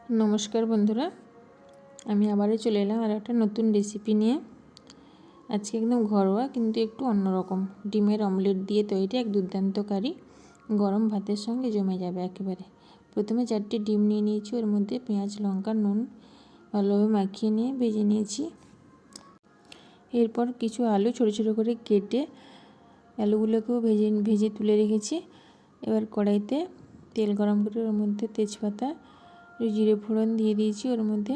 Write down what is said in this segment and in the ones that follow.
नमस्कार बंधुरा आमी आबारो चले एलाम आर एकटा नतून रेसिपि निये। आज के एकदम घरोया किन्तु एकटू अन्यरकम डिमेर अमलेट दिए तैरी एक दुर्दान्त कारी गरम भातेर संगे जमे जाबे एकेबारे। प्रथमे 4टी डिम निये निয়েছি, ओर मध्य पेঁয়াজ लंका नुन भालोभाবে माखिए निये भेजे निয়েছি। एरपर किछु आलू छोटो छोटो करे केटे आलूगुलोकेও भेजे तुले रेखेছি। एबार कड़ाईते तेल गरम करे ओर मध्य तेजपाता जिरे फोड़न दिए दिएছি ওর মধ্যে।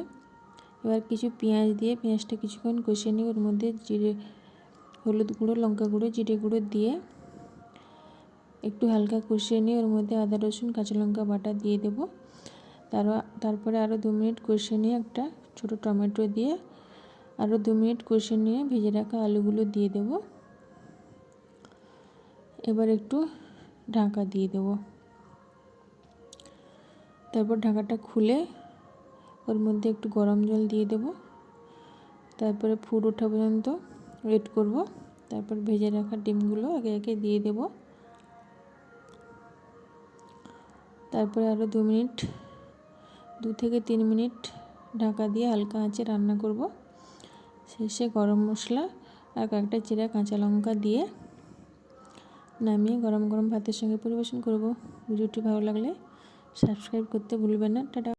এবার কিছু পেঁয়াজ দিয়ে পেঁয়াজটা কিছুক্ষণ কষিয়ে নিয়ে ওর মধ্যে জিরে হলুদ গুঁড়ো লঙ্কা গুঁড়ো জিরে গুঁড়ো দিয়ে একটু হালকা কষিয়ে নিয়ে ওর মধ্যে আদা রসুন কাঁচা লঙ্কা বাটা দিয়ে দেব। তারপরে আরও 2 মিনিট কষিয়ে নিয়ে একটা ছোটো টমেটো দিয়ে আরও 2 মিনিট কষিয়ে নিয়ে ভেজে রাখা আলুগুলো দিয়ে দেব। এবার একটু ঢাকা দিয়ে দেব। তারপর ঢাকাটা খুলে ওর মধ্যে একটু গরম জল দিয়ে দেব। তারপরে ফুট ওঠা পর্যন্ত ওয়েট করব। তারপর ভেজে রাখা ডিমগুলো একে একে দিয়ে দেব। তারপরে আরও 2 মিনিট 2 থেকে 3 মিনিট ঢাকা দিয়ে হালকা আঁচে রান্না করব। শেষে গরম মশলা আর কয়েকটা চিরা কাঁচা লঙ্কা দিয়ে নামিয়ে গরম গরম ভাতের সঙ্গে পরিবেশন করব। ভিডিওটি ভালো লাগলে সাবস্ক্রাইব করতে ভুলবেন না। টাটা।